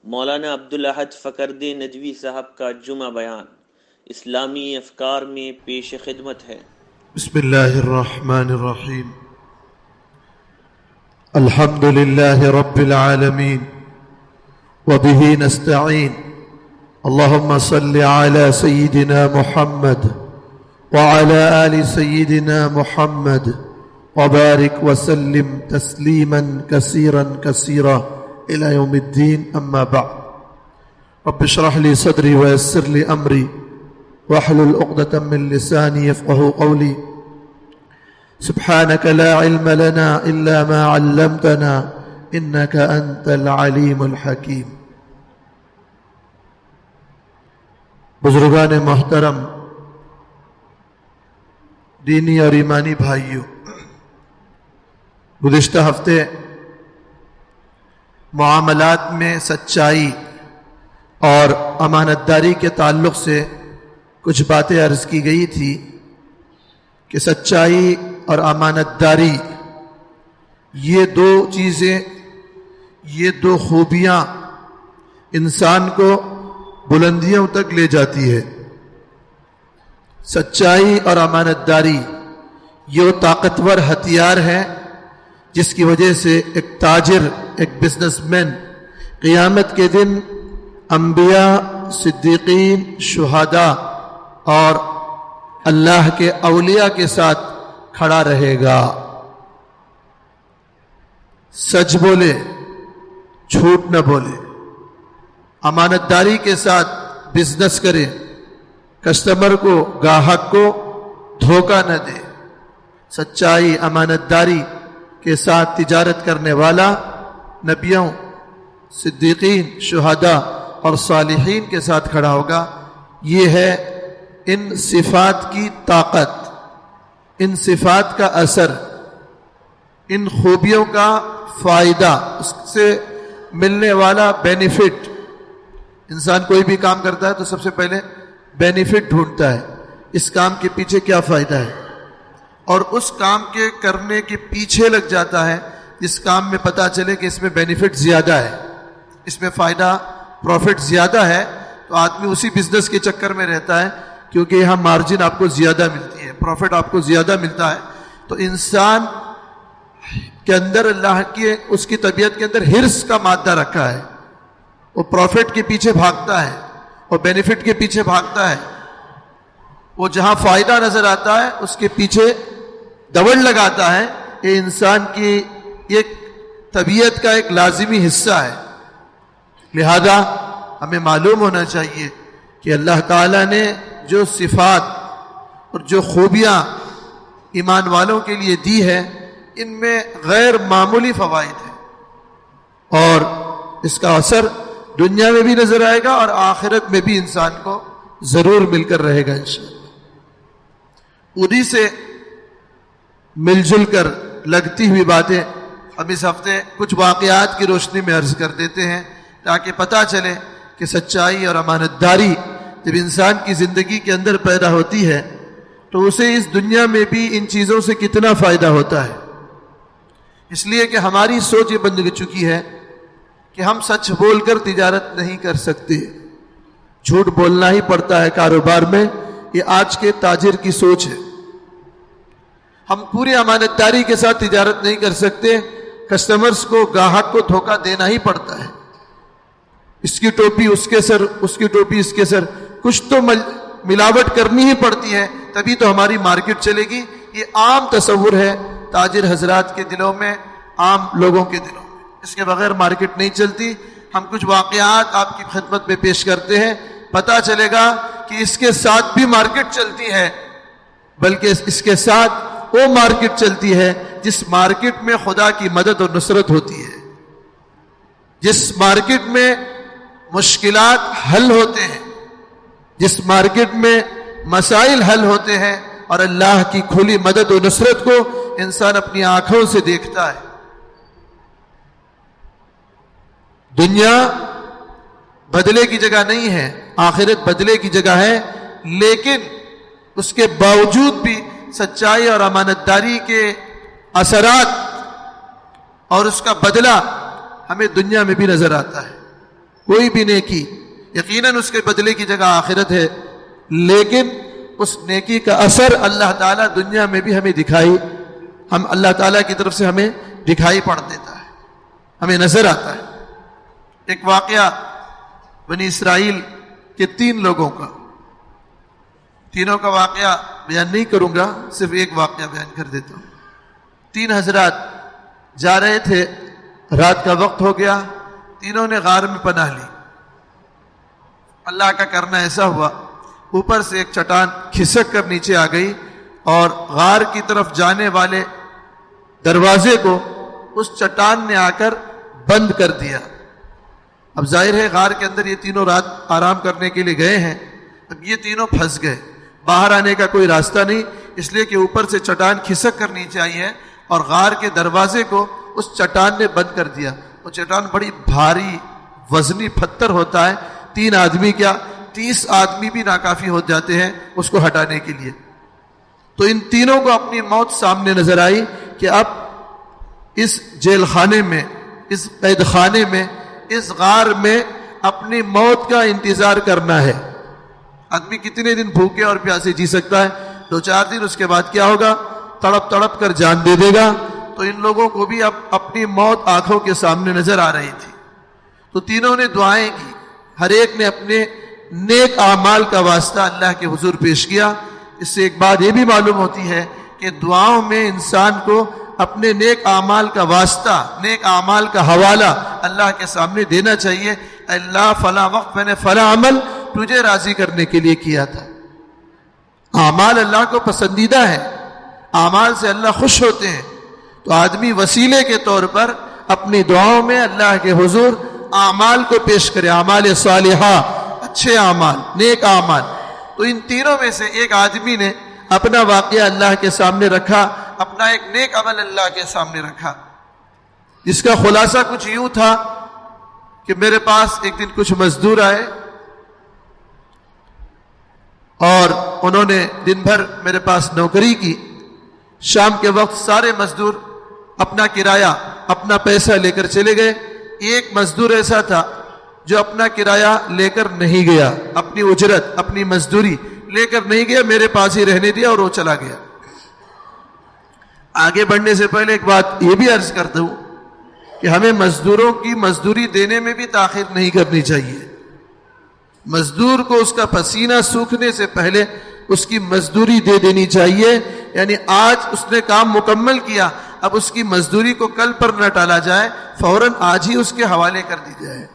مولانا عبدالاحد فقردی ندوی صاحب کا جمعہ بیان اسلامی افکار میں پیش خدمت ہے۔ بسم اللہ الرحمن الرحیم۔ الحمد للہ رب العالمین وبہ نستعین، اللہم صل علی سیدنا محمد وعلی آل سیدنا محمد وبارک وسلم تسلیما کثیرا کثیرا الی یوم الدین، اما بعد۔ رب اشرح لی صدری ویسر لی امری واحلل عقدۃ من لسانی یفقهوا قولی، سبحانك لا علم لنا إلا ما علمتنا إنك أنت العليم الحكيم۔ بزرگان محترم، دینی اور ایمانی بھائیوں، گزشتہ ہفتے معاملات میں سچائی اور امانت داری کے تعلق سے کچھ باتیں عرض کی گئی تھی کہ سچائی اور امانت داری یہ دو چیزیں، یہ دو خوبیاں انسان کو بلندیوں تک لے جاتی ہے۔ سچائی اور امانت داری یہ وہ طاقتور ہتھیار ہے جس کی وجہ سے ایک تاجر، ایک بزنس مین قیامت کے دن انبیاء، صدیقین، شہداء اور اللہ کے اولیاء کے ساتھ کھڑا رہے گا۔ سچ بولے، جھوٹ نہ بولے، امانت داری کے ساتھ بزنس کرے، کسٹمر کو، گاہک کو دھوکہ نہ دے۔ سچائی، امانت داری کے ساتھ تجارت کرنے والا نبیوں، صدیقین، شہداء اور صالحین کے ساتھ کھڑا ہوگا۔ یہ ہے ان صفات کی طاقت، ان صفات کا اثر، ان خوبیوں کا فائدہ، اس سے ملنے والا بینیفٹ۔ انسان کوئی بھی کام کرتا ہے تو سب سے پہلے بینیفٹ ڈھونڈتا ہے، اس کام کے پیچھے کیا فائدہ ہے، اور اس کام کے کرنے کے پیچھے لگ جاتا ہے جس کام میں پتہ چلے کہ اس میں بینیفٹ زیادہ ہے، اس میں فائدہ، پروفٹ زیادہ ہے، تو آدمی اسی بزنس کے چکر میں رہتا ہے کیونکہ یہاں مارجن آپ کو زیادہ ملتی ہے، پروفٹ آپ کو زیادہ ملتا ہے۔ تو انسان کے اندر اللہ کی اس کی طبیعت کے اندر ہرس کا مادہ رکھا ہے، وہ پروفٹ کے پیچھے بھاگتا ہے، وہ بینیفٹ کے پیچھے بھاگتا ہے، وہ جہاں فائدہ نظر آتا ہے اس کے پیچھے دوڑ لگاتا ہے۔ یہ انسان کی ایک طبیعت کا ایک لازمی حصہ ہے۔ لہذا ہمیں معلوم ہونا چاہیے کہ اللہ تعالیٰ نے جو صفات اور جو خوبیاں ایمان والوں کے لیے دی ہے، ان میں غیر معمولی فوائد ہیں، اور اس کا اثر دنیا میں بھی نظر آئے گا اور آخرت میں بھی انسان کو ضرور مل کر رہے گا انشاءاللہ۔ انہی سے مل جل کر لگتی ہوئی باتیں ہم اس ہفتے کچھ واقعات کی روشنی میں عرض کر دیتے ہیں تاکہ پتہ چلے کہ سچائی اور امانت داری جب انسان کی زندگی کے اندر پیدا ہوتی ہے تو اسے اس دنیا میں بھی ان چیزوں سے کتنا فائدہ ہوتا ہے۔ اس لیے کہ ہماری سوچ یہ بن چکی ہے کہ ہم سچ بول کر تجارت نہیں کر سکتے، جھوٹ بولنا ہی پڑتا ہے کاروبار میں۔ یہ آج کے تاجر کی سوچ ہے۔ ہم پوری امانت داری کے ساتھ تجارت نہیں کر سکتے، کسٹمرز کو، گاہک کو دھوکہ دینا ہی پڑتا ہے۔ اس کی ٹوپی اس کے سر، اس کی ٹوپی اس کے سر، کچھ تو ملاوٹ کرنی ہی پڑتی ہے، تبھی تو ہماری مارکیٹ چلے گی۔ یہ عام تصور ہے تاجر حضرات کے دلوں میں، عام لوگوں کے دلوں میں، اس کے بغیر مارکیٹ نہیں چلتی۔ ہم کچھ واقعات آپ کی خدمت میں پیش کرتے ہیں، پتہ چلے گا کہ اس کے ساتھ بھی مارکیٹ چلتی ہے، بلکہ اس کے ساتھ وہ مارکیٹ چلتی ہے جس مارکیٹ میں خدا کی مدد اور نصرت ہوتی ہے، جس مارکیٹ میں مشکلات حل ہوتے ہیں، جس مارکیٹ میں مسائل حل ہوتے ہیں، اور اللہ کی کھلی مدد و نصرت کو انسان اپنی آنکھوں سے دیکھتا ہے۔ دنیا بدلے کی جگہ نہیں ہے، آخرت بدلے کی جگہ ہے، لیکن اس کے باوجود بھی سچائی اور امانت داری کے اثرات اور اس کا بدلہ ہمیں دنیا میں بھی نظر آتا ہے۔ کوئی بھی نیکی یقیناً اس کے بدلے کی جگہ آخرت ہے، لیکن اس نیکی کا اثر اللہ تعالیٰ دنیا میں بھی ہمیں ہم اللہ تعالیٰ کی طرف سے ہمیں دکھائی پڑ دیتا ہے، ہمیں نظر آتا ہے۔ ایک واقعہ بنی اسرائیل کے 3 لوگوں کا، تینوں کا واقعہ بیان نہیں کروں گا، صرف ایک واقعہ بیان کر دیتا ہوں۔ 3 حضرات جا رہے تھے، رات کا وقت ہو گیا، تینوں نے غار میں پناہ لی۔ اللہ کا کرنا ایسا ہوا، اوپر سے ایک چٹان کھسک کر نیچے آ گئی اور غار کی طرف جانے والے دروازے کو اس چٹان نے آ کر بند کر دیا۔ اب ظاہر ہے غار کے اندر یہ تینوں رات آرام کرنے کے لیے گئے ہیں، اب یہ تینوں پھنس گئے، باہر آنے کا کوئی راستہ نہیں، اس لیے کہ اوپر سے چٹان کھسک کر نیچے آئی ہے اور غار کے دروازے کو اس چٹان نے بند کر دیا۔ وہ چٹان بڑی بھاری وزنی پتھر ہوتا ہے، 3 آدمی کیا 30 آدمی بھی ناکافی ہو جاتے ہیں اس کو ہٹانے کے لیے۔ تو ان تینوں کو اپنی موت سامنے نظر آئی کہ اب اس جیل خانے میں، اس قید خانے میں، اس غار میں اپنی موت کا انتظار کرنا ہے۔ آدمی کتنے دن بھوکے اور پیاسے جی سکتا ہے؟ 2-4 دن، اس کے بعد کیا ہوگا؟ تڑپ تڑپ کر جان دے دے گا۔ تو ان لوگوں کو بھی اب اپنی موت آنکھوں کے سامنے نظر آ رہی تھی، تو تینوں نے دعائیں کی، ہر ایک نے اپنے نیک اعمال کا واسطہ اللہ کے حضور پیش کیا۔ اس سے ایک بات یہ بھی معلوم ہوتی ہے کہ دعاؤں میں انسان کو اپنے نیک اعمال کا واسطہ، نیک اعمال کا حوالہ اللہ کے سامنے دینا چاہیے۔ اللہ فلاں وقت میں نے فلاں عمل تجھے راضی کرنے کے لیے کیا تھا۔ اعمال اللہ کو پسندیدہ ہے، اعمال سے اللہ خوش ہوتے ہیں، تو آدمی وسیلے کے طور پر اپنی دعاؤں میں اللہ کے حضور اعمال کو پیش کرے، اعمال صالحہ، اچھے اعمال، نیک اعمال۔ تو ان تینوں میں سے ایک آدمی نے اپنا واقعہ اللہ کے سامنے رکھا، اپنا ایک نیک عمل اللہ کے سامنے رکھا، جس کا خلاصہ کچھ یوں تھا کہ میرے پاس ایک دن کچھ مزدور آئے اور انہوں نے دن بھر میرے پاس نوکری کی۔ شام کے وقت سارے مزدور اپنا کرایہ، اپنا پیسہ لے کر چلے گئے۔ ایک مزدور ایسا تھا جو اپنا کرایہ لے کر نہیں گیا، اپنی اجرت، اپنی مزدوری لے کر نہیں گیا، میرے پاس ہی رہنے دیا اور وہ چلا گیا۔ آگے بڑھنے سے پہلے ایک بات یہ بھی عرض کرتا ہوں کہ ہمیں مزدوروں کی مزدوری دینے میں بھی تاخیر نہیں کرنی چاہیے۔ مزدور کو اس کا پسینہ سوکھنے سے پہلے اس کی مزدوری دے دینی چاہیے، یعنی آج اس نے کام مکمل کیا، اب اس کی مزدوری کو کل پر نہ ٹالا جائے، فوراً آج ہی اس کے حوالے کر دی جائے۔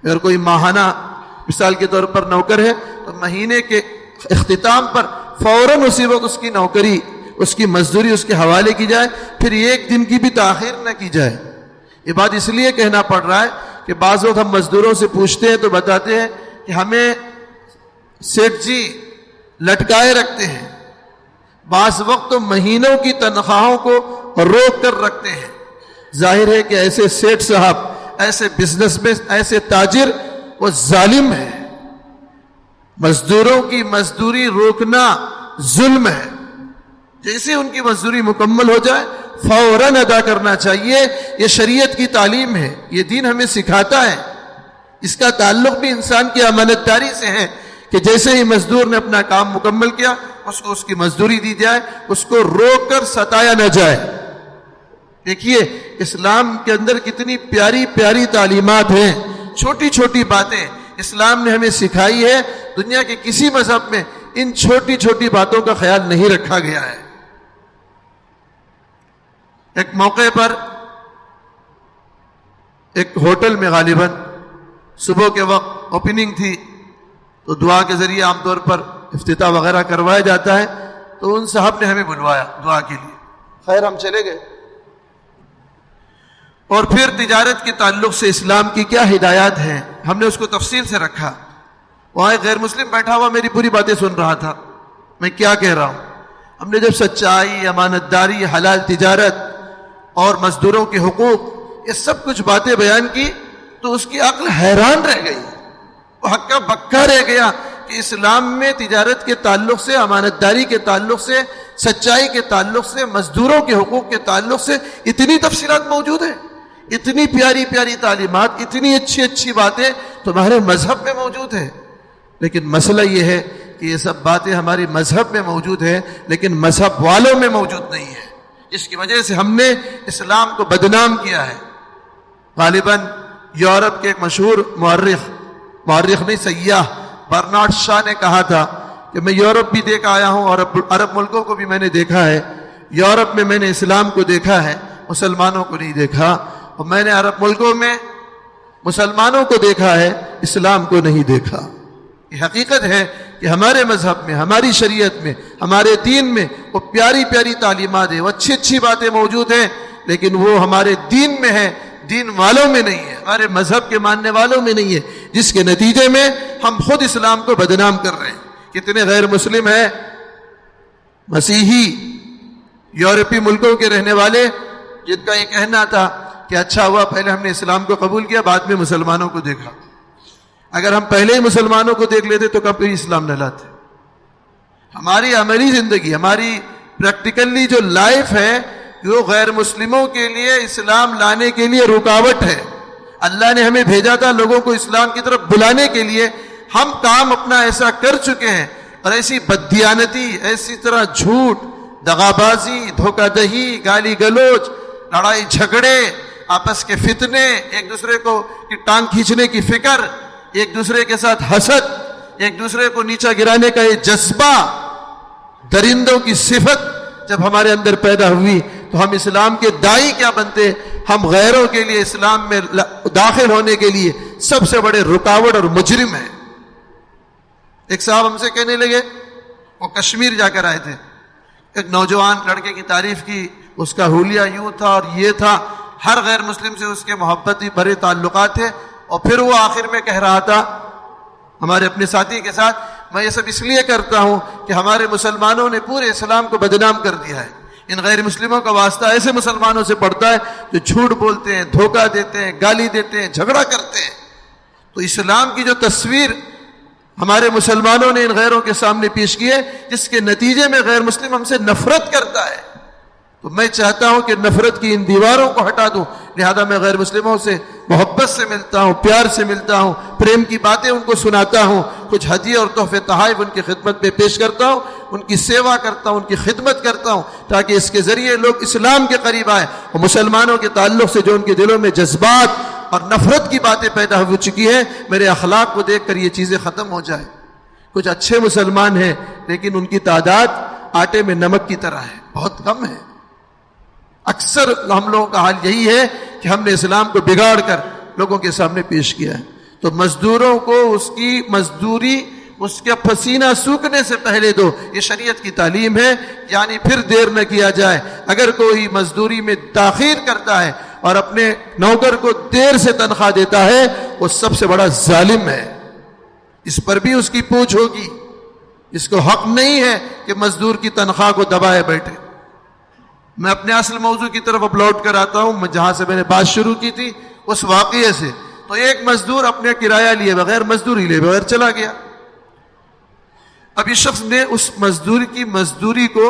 اگر کوئی ماہانہ مثال کے طور پر نوکر ہے تو مہینے کے اختتام پر فوراً اسی وقت اس کی نوکری، اس کی مزدوری اس کے حوالے کی جائے، پھر ایک دن کی بھی تاخیر نہ کی جائے۔ یہ بات اس لیے کہنا پڑ رہا ہے کہ بعض وقت ہم مزدوروں سے پوچھتے ہیں تو بتاتے ہیں کہ ہمیں سیٹھ جی لٹکائے رکھتے ہیں، بعض وقت تو مہینوں کی تنخواہوں کو روک کر رکھتے ہیں۔ ظاہر ہے کہ ایسے سیٹھ صاحب، ایسے بزنس میں ایسے تاجر وہ ظالم ہے۔ مزدوروں کی مزدوری روکنا ظلم ہے۔ جیسے ان کی مزدوری مکمل ہو جائے فوراً ادا کرنا چاہیے۔ یہ شریعت کی تعلیم ہے، یہ دین ہمیں سکھاتا ہے۔ اس کا تعلق بھی انسان کی امانت داری سے ہے کہ جیسے ہی مزدور نے اپنا کام مکمل کیا اس کو اس کی مزدوری دی جائے، اس کو روک کر ستایا نہ جائے۔ دیکھیے اسلام کے اندر کتنی پیاری پیاری تعلیمات ہیں، چھوٹی چھوٹی باتیں اسلام نے ہمیں سکھائی ہے۔ دنیا کے کسی مذہب میں ان چھوٹی چھوٹی باتوں کا خیال نہیں رکھا گیا ہے۔ ایک موقع پر ایک ہوٹل میں غالباً صبح کے وقت اوپننگ تھی، تو دعا کے ذریعے عام طور پر افتتاح وغیرہ کروایا جاتا ہے، تو ان صاحب نے ہمیں بلوایا دعا کے لیے۔ خیر ہم چلے گئے، اور پھر تجارت کے تعلق سے اسلام کی کیا ہدایات ہیں ہم نے اس کو تفصیل سے رکھا۔ وہاں ایک غیر مسلم بیٹھا ہوا میری پوری باتیں سن رہا تھا، میں کیا کہہ رہا ہوں۔ ہم نے جب سچائی، امانت داری، حلال تجارت اور مزدوروں کے حقوق، یہ سب کچھ باتیں بیان کی تو اس کی عقل حیران رہ گئی، وہ ہکا بکا رہ گیا کہ اسلام میں تجارت کے تعلق سے، امانت داری کے تعلق سے، سچائی کے تعلق سے، مزدوروں کے حقوق کے تعلق سے اتنی تفصیلات موجود ہیں، اتنی پیاری پیاری تعلیمات، اتنی اچھی اچھی باتیں تمہارے مذہب میں موجود ہے. لیکن مسئلہ یہ ہے کہ یہ سب باتیں ہماری مذہب میں موجود ہے لیکن مذہب والوں میں موجود نہیں ہے، جس کی وجہ سے ہم نے اسلام کو بدنام کیا ہے. غالباً یورپ کے ایک مشہور مورخ نہیں سیاح برنارڈ شاہ نے کہا تھا کہ میں یورپ بھی دیکھ آیا ہوں اور عرب ملکوں کو بھی میں نے دیکھا ہے. یورپ میں میں نے اسلام کو دیکھا ہے، مسلمانوں کو نہیں دیکھا، اور میں نے عرب ملکوں میں مسلمانوں کو دیکھا ہے، اسلام کو نہیں دیکھا. یہ حقیقت ہے کہ ہمارے مذہب میں، ہماری شریعت میں، ہمارے دین میں وہ پیاری پیاری تعلیمات ہیں، وہ اچھی اچھی باتیں موجود ہیں، لیکن وہ ہمارے دین میں ہے، دین والوں میں نہیں ہے، ہمارے مذہب کے ماننے والوں میں نہیں ہے، جس کے نتیجے میں ہم خود اسلام کو بدنام کر رہے ہیں. کتنے غیر مسلم ہیں، مسیحی یورپی ملکوں کے رہنے والے، جن کا یہ کہنا تھا کہ اچھا ہوا پہلے ہم نے اسلام کو قبول کیا، بعد میں مسلمانوں کو دیکھا. اگر ہم پہلے ہی مسلمانوں کو دیکھ لیتے تو کبھی اسلام نہ لاتے. ہماری عملی زندگی، ہماری پریکٹیکلی جو لائف ہے، وہ غیر مسلموں کے لیے اسلام لانے کے لیے رکاوٹ ہے. اللہ نے ہمیں بھیجا تھا لوگوں کو اسلام کی طرف بلانے کے لیے. ہم کام اپنا ایسا کر چکے ہیں اور ایسی بددیانتی، ایسی طرح جھوٹ، دغابازی، دھوکہ دہی، گالی گلوچ، لڑائی جھگڑے، آپس کے فتنے، ایک دوسرے کو کی ٹانگ کھینچنے کی فکر، ایک دوسرے کے ساتھ حسد، ایک دوسرے کو نیچا گرانے کا یہ جذبہ، درندوں کی صفت جب ہمارے اندر پیدا ہوئی تو ہم اسلام کے داعی کیا بنتے؟ ہم غیروں کے لیے اسلام میں داخل ہونے کے لیے سب سے بڑے رکاوٹ اور مجرم ہیں. ایک صاحب ہم سے کہنے لگے، وہ کشمیر جا کر آئے تھے، ایک نوجوان لڑکے کی تعریف کی، اس کا حلیہ یوں تھا اور یہ تھا، ہر غیر مسلم سے اس کے محبتی بھرے تعلقات تھے. اور پھر وہ آخر میں کہہ رہا تھا ہمارے اپنے ساتھی کے ساتھ، میں یہ سب اس لیے کرتا ہوں کہ ہمارے مسلمانوں نے پورے اسلام کو بدنام کر دیا ہے. ان غیر مسلموں کا واسطہ ایسے مسلمانوں سے پڑتا ہے جو جھوٹ بولتے ہیں، دھوکہ دیتے ہیں، گالی دیتے ہیں، جھگڑا کرتے ہیں. تو اسلام کی جو تصویر ہمارے مسلمانوں نے ان غیروں کے سامنے پیش کی ہے، جس کے نتیجے میں غیر مسلم ہم سے نفرت کرتا ہے. تو میں چاہتا ہوں کہ نفرت کی ان دیواروں کو ہٹا دوں. لہذا میں غیر مسلموں سے محبت سے ملتا ہوں، پیار سے ملتا ہوں، پریم کی باتیں ان کو سناتا ہوں، کچھ ہدیے اور تحفے تحائف ان کی خدمت میں پیش کرتا ہوں، ان کی سیوا کرتا ہوں، ان کی خدمت کرتا ہوں، تاکہ اس کے ذریعے لوگ اسلام کے قریب آئیں اور مسلمانوں کے تعلق سے جو ان کے دلوں میں جذبات اور نفرت کی باتیں پیدا ہو چکی ہیں، میرے اخلاق کو دیکھ کر یہ چیزیں ختم ہو جائیں. کچھ اچھے مسلمان ہیں لیکن ان کی تعداد آٹے میں نمک کی طرح ہے، بہت کم ہے. اکثر ہم لوگوں کا حال یہی ہے کہ ہم نے اسلام کو بگاڑ کر لوگوں کے سامنے پیش کیا ہے. تو مزدوروں کو اس کی مزدوری اس کے پسینہ سوکھنے سے پہلے دو، یہ شریعت کی تعلیم ہے. یعنی پھر دیر نہ کیا جائے. اگر کوئی مزدوری میں تاخیر کرتا ہے اور اپنے نوکر کو دیر سے تنخواہ دیتا ہے، وہ سب سے بڑا ظالم ہے. اس پر بھی اس کی پوچھ ہوگی. اس کو حق نہیں ہے کہ مزدور کی تنخواہ کو دبائے بیٹھے. میں اپنے اصل موضوع کی طرف اب لوٹ کر آتا ہوں، جہاں سے میں نے بات شروع کی تھی اس واقعے سے. تو ایک مزدور اپنے کرایہ لیے بغیر، مزدوری لیے بغیر چلا گیا. اب اس شخص نے اس مزدور کی مزدوری کو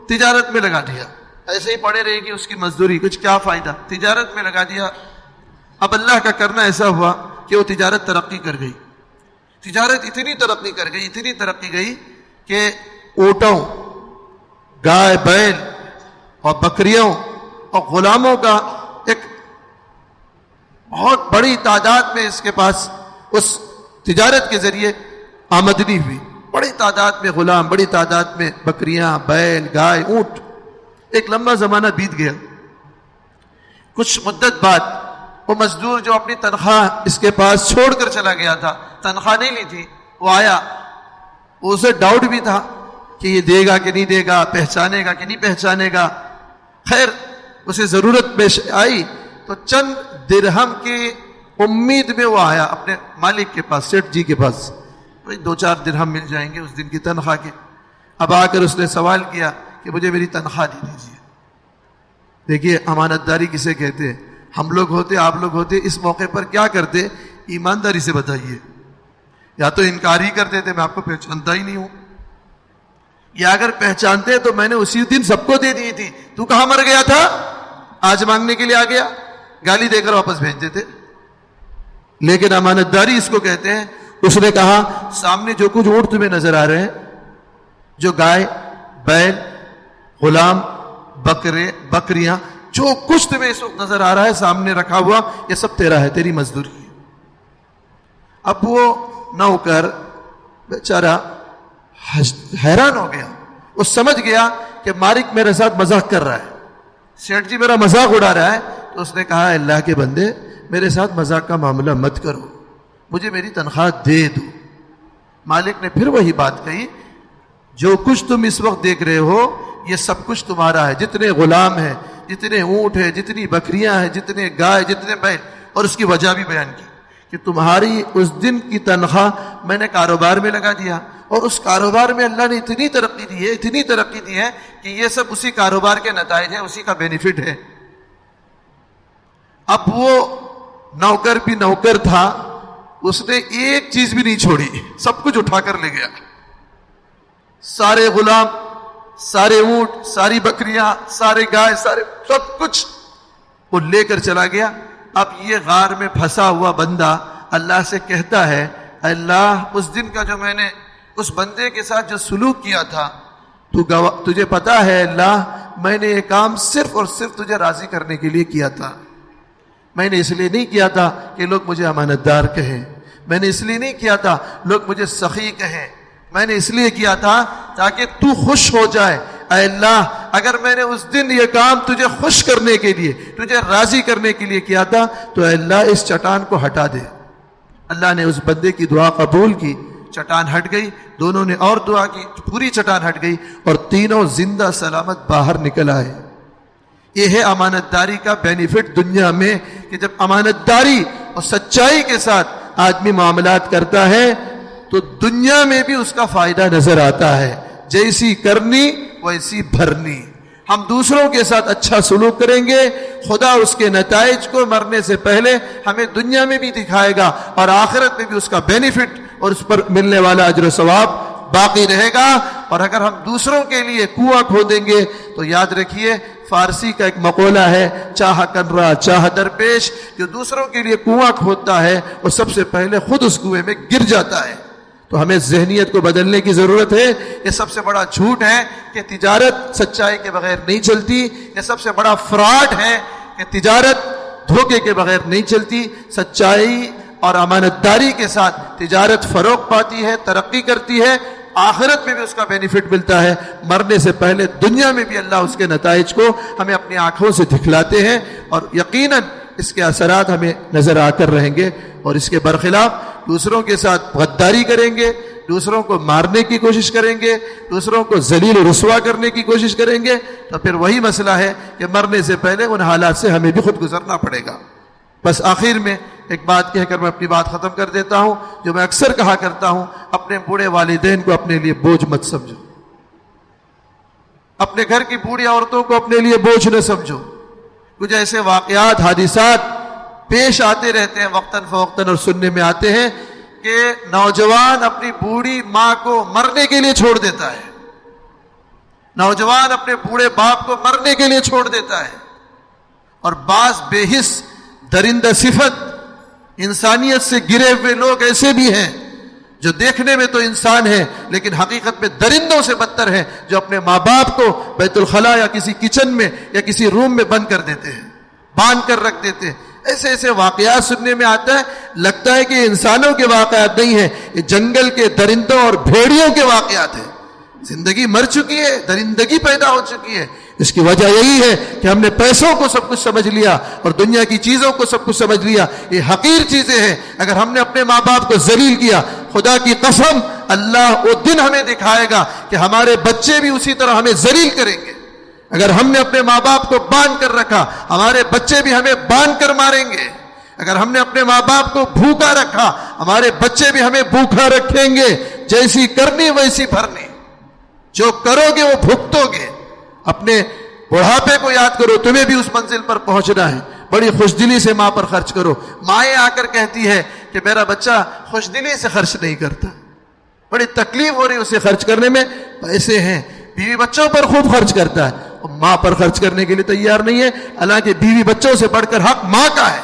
تجارت میں لگا دیا. ایسے ہی پڑے رہے گی اس کی مزدوری، کچھ کیا فائدہ، تجارت میں لگا دیا. اب اللہ کا کرنا ایسا ہوا کہ وہ تجارت ترقی کر گئی. تجارت اتنی ترقی کر گئی، اتنی ترقی گئی کہ اونٹوں، گائے بیل اور بکریوں اور غلاموں کا ایک بہت بڑی تعداد میں اس کے پاس اس تجارت کے ذریعے آمدنی ہوئی. بڑی تعداد میں غلام، بڑی تعداد میں بکریاں، بیل، گائے، اونٹ. ایک لمبا زمانہ بیت گیا. کچھ مدت بعد وہ مزدور جو اپنی تنخواہ اس کے پاس چھوڑ کر چلا گیا تھا، تنخواہ نہیں لی تھی، وہ آیا. اسے ڈاؤٹ بھی تھا کہ یہ دے گا کہ نہیں دے گا، پہچانے گا کہ نہیں پہچانے گا. خیر اسے ضرورت پیش آئی تو چند درہم کی امید میں وہ آیا اپنے مالک کے پاس، سیٹھ جی کے پاس. 2-4 درہم مل جائیں گے اس دن کی تنخواہ کے. اب آ کر اس نے سوال کیا کہ مجھے میری تنخواہ دے دیجیے. دیکھیے امانت داری کسے کہتے ہیں. ہم لوگ ہوتے، آپ لوگ ہوتے، اس موقع پر کیا کرتے؟ ایمانداری سے بتائیے. یا تو انکار ہی کرتے تھے میں آپ کو پہچانتا ہی نہیں ہوں، یا اگر پہچانتے تو میں نے اسی دن سب کو دے دی تھی، تو کہاں مر گیا تھا، آج مانگنے کے لیے آ گیا. گالی دے کر واپس بھیج دیتے. لیکن امانتداری اس کو کہتے ہیں. اس نے کہا سامنے جو کچھ اونٹ تمہیں نظر آ رہے ہیں, جو گائے, بیل, غلام, بکریاں, جو کچھ تمہیں اس وقت نظر آ رہا ہے سامنے رکھا ہوا, یہ سب تیرا ہے, تیری مزدوری ہے. اب وہ نوکر بیچارہ حیران ہو گیا. وہ سمجھ گیا کہ مالک میرے ساتھ مذاق کر رہا ہے, سیٹھ جی میرا مذاق اڑا رہا ہے. تو اس نے کہا اللہ کے بندے میرے ساتھ مذاق کا معاملہ مت کرو, مجھے میری تنخواہ دے دو. مالک نے پھر وہی بات کہی, جو کچھ تم اس وقت دیکھ رہے ہو یہ سب کچھ تمہارا ہے, جتنے غلام ہیں, جتنے اونٹ ہیں, جتنی بکریاں ہیں, جتنے گائے, جتنے بیل. اور اس کی وجہ بھی بیان کی کہ تمہاری اس دن کی تنخواہ میں نے کاروبار میں لگا دیا, اور اس کاروبار میں اللہ نے اتنی ترقی دی ہے, اتنی ترقی دی ہے کہ یہ سب اسی کاروبار کے نتائج ہیں, اسی کا بینیفٹ ہے. اب وہ نوکر بھی نوکر تھا, اس نے ایک چیز بھی نہیں چھوڑی, سب کچھ اٹھا کر لے گیا. سارے غلام, سارے اونٹ, ساری بکریاں, سارے گائے, سارے سب کچھ وہ لے کر چلا گیا. اب یہ غار میں پھنسا ہوا بندہ اللہ سے کہتا ہے اللہ اس دن کا جو میں نے اس بندے کے ساتھ جو سلوک کیا تھا تجھے پتا ہے اللہ, میں نے یہ کام صرف اور صرف تجھے راضی کرنے کے لیے کیا تھا. میں نے اس لیے نہیں کیا تھا کہ لوگ مجھے امانتدار کہیں, میں نے اس لیے نہیں کیا تھا لوگ مجھے سخی کہیں, میں نے اس لیے کیا تھا تاکہ تو خوش ہو جائے. اے اللہ اگر میں نے اس دن یہ کام تجھے خوش کرنے کے لیے, تجھے راضی کرنے کے لیے کیا تھا تو اے اللہ اس چٹان کو ہٹا دے. اللہ نے اس بندے کی دعا قبول کی, چٹان ہٹ گئی. دونوں نے اور دعا کی, پوری چٹان ہٹ گئی, اور تینوں زندہ سلامت باہر نکل آئے. یہ ہے امانتداری کا بینیفٹ دنیا میں, کہ جب امانتداری اور سچائی کے ساتھ آدمی معاملات کرتا ہے تو دنیا میں بھی اس کا فائدہ نظر آتا ہے. جیسی کرنی ویسی بھرنی. ہم دوسروں کے ساتھ اچھا سلوک کریں گے, خدا اس کے نتائج کو مرنے سے پہلے ہمیں دنیا میں بھی دکھائے گا, اور آخرت میں بھی اس کا بینیفٹ اور اس پر ملنے والا اجر و ثواب باقی رہے گا. اور اگر ہم دوسروں کے لیے کنواں کھودیں گے تو یاد رکھیے, فارسی کا ایک مقولہ ہے, چاہ کنرا چاہ درپیش, جو دوسروں کے لیے کنواں کھودتا ہے وہ سب سے پہلے خود اس کنویں میں گر جاتا ہے. تو ہمیں ذہنیت کو بدلنے کی ضرورت ہے. یہ سب سے بڑا جھوٹ ہے کہ تجارت سچائی کے بغیر نہیں چلتی. یہ سب سے بڑا فراڈ ہے کہ تجارت دھوکے کے بغیر نہیں چلتی. سچائی اور امانتداری کے ساتھ تجارت فروغ پاتی ہے, ترقی کرتی ہے, آخرت میں بھی اس کا بینیفٹ ملتا ہے, مرنے سے پہلے دنیا میں بھی اللہ اس کے نتائج کو ہمیں اپنی آنکھوں سے دکھلاتے ہیں, اور یقیناً اس کے اثرات ہمیں نظر آ کر رہیں گے. اور اس کے برخلاف دوسروں کے ساتھ غداری کریں گے, دوسروں کو مارنے کی کوشش کریں گے, دوسروں کو ذلیل و رسوا کرنے کی کوشش کریں گے, تو پھر وہی مسئلہ ہے کہ مرنے سے پہلے ان حالات سے ہمیں بھی خود گزرنا پڑے گا. بس آخر میں ایک بات کہہ کر میں اپنی بات ختم کر دیتا ہوں, جو میں اکثر کہا کرتا ہوں, اپنے بوڑھے والدین کو اپنے لیے بوجھ مت سمجھو, اپنے گھر کی بوڑھی عورتوں کو اپنے لیے بوجھ نہ سمجھو. کچھ ایسے واقعات, حادثات پیش آتے رہتے ہیں وقتاً فوقتاً, اور سننے میں آتے ہیں کہ نوجوان اپنی بوڑھی ماں کو مرنے کے لیے چھوڑ دیتا ہے, نوجوان اپنے بوڑھے باپ کو مرنے کے لیے چھوڑ دیتا ہے. اور بعض بے حس درندہ صفت انسانیت سے گرے ہوئے لوگ ایسے بھی ہیں جو دیکھنے میں تو انسان ہیں لیکن حقیقت میں درندوں سے بدتر ہیں, جو اپنے ماں باپ کو بیت الخلاء یا کسی کچن میں یا کسی روم میں بند کر دیتے ہیں, باندھ کر رکھ دیتے ہیں. ایسے ایسے واقعات سننے میں آتا ہے, لگتا ہے کہ یہ انسانوں کے واقعات نہیں ہیں, یہ جنگل کے درندوں اور بھیڑیوں کے واقعات ہیں. زندگی مر چکی ہے, درندگی پیدا ہو چکی ہے. اس کی وجہ یہی ہے کہ ہم نے پیسوں کو سب کچھ سمجھ لیا اور دنیا کی چیزوں کو سب کچھ سمجھ لیا. یہ حقیر چیزیں ہیں. اگر ہم نے اپنے ماں باپ کو ذلیل کیا, خدا کی قسم اللہ وہ دن ہمیں دکھائے گا کہ ہمارے بچے بھی اسی طرح ہمیں ذلیل کریں گے. اگر ہم نے اپنے ماں باپ کو باندھ کر رکھا, ہمارے بچے بھی ہمیں باندھ کر ماریں گے. اگر ہم نے اپنے ماں باپ کو بھوکا رکھا, ہمارے بچے بھی ہمیں بھوکا رکھیں گے. جیسی کرنی ویسی بھرنی, جو کرو گے وہ بھگتو گے. اپنے بڑھاپے کو یاد کرو, تمہیں بھی اس منزل پر پہنچنا ہے. بڑی خوش دلی سے ماں پر خرچ کرو. مائیں آ کر کہتی ہے کہ میرا بچہ خوش دلی سے خرچ نہیں کرتا, بڑی تکلیف ہو رہی اسے خرچ کرنے میں. پیسے ہیں, بیوی بچوں پر خوب خرچ کرتا ہے, ماں پر خرچ کرنے کے لیے تیار نہیں ہے. حالانکہ بیوی بچوں سے بڑھ کر حق ماں کا ہے.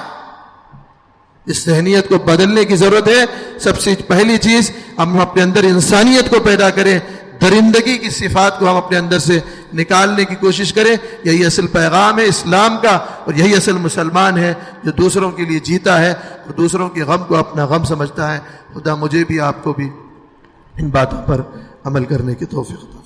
اس ذہنیت کو بدلنے کی ضرورت ہے. سب سے پہلی چیز ہم اپنے اندر انسانیت کو پیدا کریں, درندگی کی صفات کو ہم اپنے اندر سے نکالنے کی کوشش کریں. یہی اصل پیغام ہے اسلام کا, اور یہی اصل مسلمان ہے جو دوسروں کے لیے جیتا ہے اور دوسروں کے غم کو اپنا غم سمجھتا ہے. خدا مجھے بھی آپ کو بھی ان باتوں پر عمل کرنے کی توفیق دے.